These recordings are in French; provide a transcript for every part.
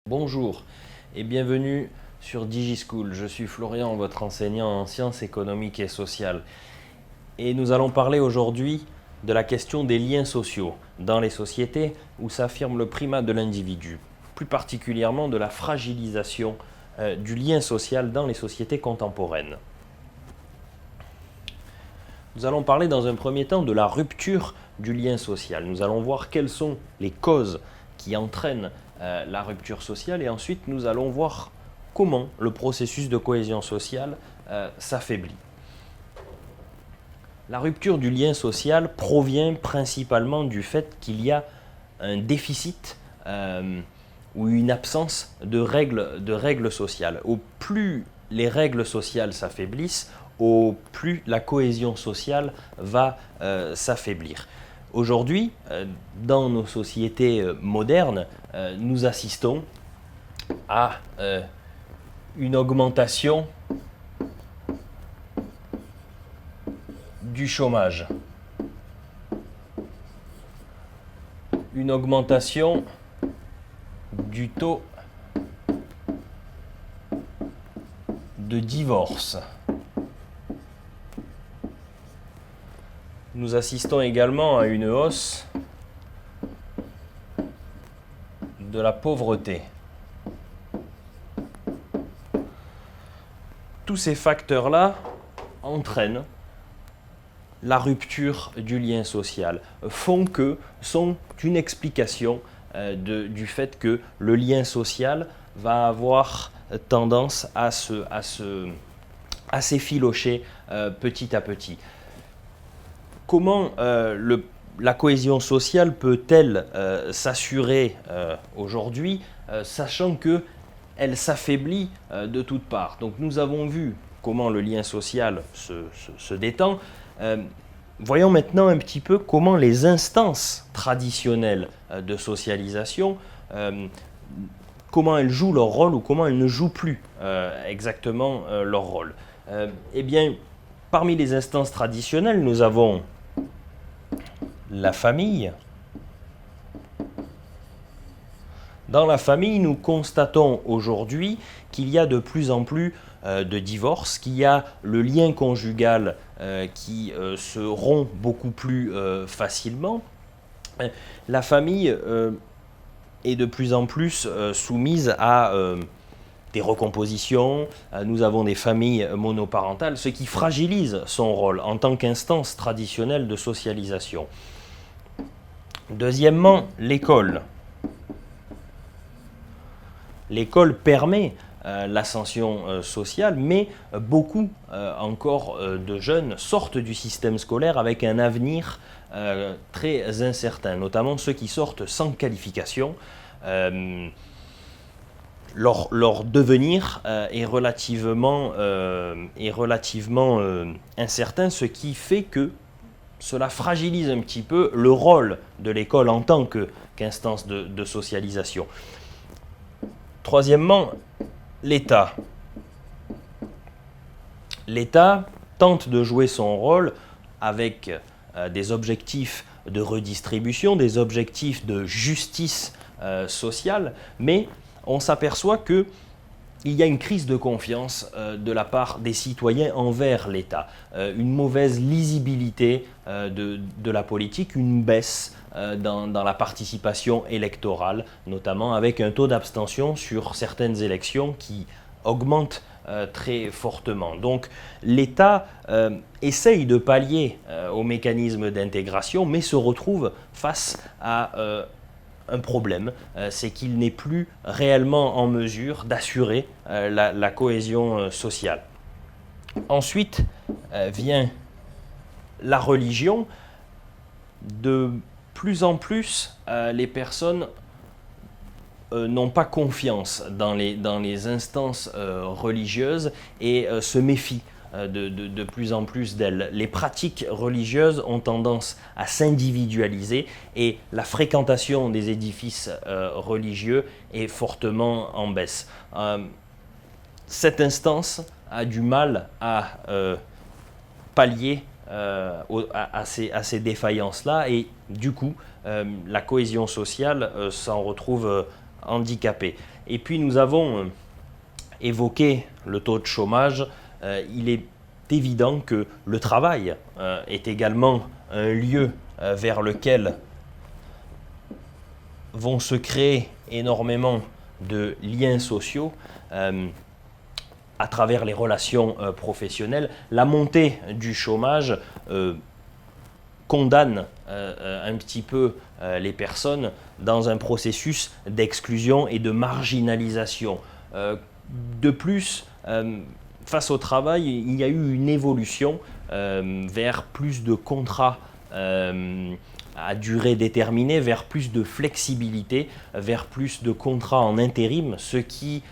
Bonjour et bienvenue sur DigiSchool. Je suis Florian, votre enseignant en sciences économiques et sociales. Et nous allons parler aujourd'hui de la question des liens sociaux dans les sociétés où s'affirme le primat de l'individu, plus particulièrement de la fragilisation du lien social dans les sociétés contemporaines. Nous allons parler dans un premier temps de la rupture du lien social. Nous allons voir quelles sont les causes qui entraînent la rupture sociale et ensuite nous allons voir comment le processus de cohésion sociale s'affaiblit. La rupture du lien social provient principalement du fait qu'il y a un déficit ou une absence de règles sociales. Au plus les règles sociales s'affaiblissent, au plus la cohésion sociale va s'affaiblir. Aujourd'hui, dans nos sociétés modernes, nous assistons à une augmentation du chômage, une augmentation du taux de divorce. Nous assistons également à une hausse de la pauvreté. Tous ces facteurs-là entraînent la rupture du lien social, sont une explication du fait que le lien social va avoir tendance à s'effilocher petit à petit. Comment la cohésion sociale peut-elle s'assurer aujourd'hui, sachant qu'elle s'affaiblit de toutes parts? Donc nous avons vu comment le lien social se détend. Voyons maintenant un petit peu comment les instances traditionnelles de socialisation, comment elles jouent leur rôle ou comment elles ne jouent plus exactement leur rôle. Eh bien, parmi les instances traditionnelles, nous avons la famille. Dans la famille, nous constatons aujourd'hui qu'il y a de plus en plus de divorces, qu'il y a le lien conjugal qui se rompt beaucoup plus facilement. La famille est de plus en plus soumise à des recompositions. Nous avons des familles monoparentales, ce qui fragilise son rôle en tant qu'instance traditionnelle de socialisation. Deuxièmement, l'école. L'école permet l'ascension sociale, mais beaucoup encore de jeunes sortent du système scolaire avec un avenir très incertain, notamment ceux qui sortent sans qualification. Leur devenir est relativement incertain, ce qui fait que cela fragilise un petit peu le rôle de l'école en tant qu'instance de socialisation. Troisièmement, l'État. L'État tente de jouer son rôle avec des objectifs de redistribution, des objectifs de justice sociale, mais on s'aperçoit qu'il y a une crise de confiance de la part des citoyens envers l'État, une mauvaise lisibilité de la politique, une baisse dans la participation électorale, notamment avec un taux d'abstention sur certaines élections qui augmente très fortement. Donc l'État essaye de pallier aux mécanismes d'intégration, mais se retrouve face à un problème, c'est qu'il n'est plus réellement en mesure d'assurer la cohésion sociale. Ensuite vient la religion. De plus en plus, les personnes n'ont pas confiance dans les instances religieuses et se méfient de plus en plus d'elles. Les pratiques religieuses ont tendance à s'individualiser et la fréquentation des édifices religieux est fortement en baisse. Cette instance a du mal à pallier à ces défaillances-là et du coup, la cohésion sociale s'en retrouve handicapée. Et puis nous avons évoqué le taux de chômage. Il est évident que le travail est également un lieu vers lequel vont se créer énormément de liens sociaux à travers les relations professionnelles. La montée du chômage condamne un petit peu les personnes dans un processus d'exclusion et de marginalisation. De plus, face au travail, il y a eu une évolution vers plus de contrats à durée déterminée, vers plus de flexibilité, vers plus de contrats en intérim, ce qui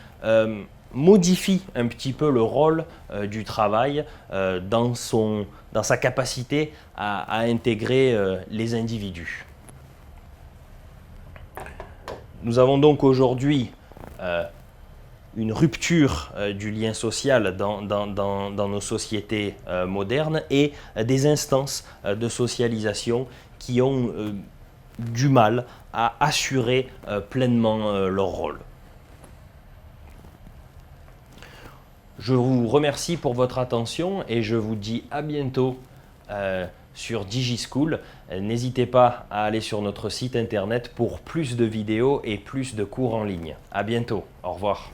modifie un petit peu le rôle du travail dans sa capacité à intégrer les individus. Nous avons donc aujourd'hui une rupture du lien social dans nos sociétés modernes et des instances de socialisation qui ont du mal à assurer pleinement leur rôle. Je vous remercie pour votre attention et je vous dis à bientôt sur DigiSchool. N'hésitez pas à aller sur notre site internet pour plus de vidéos et plus de cours en ligne. À bientôt. Au revoir.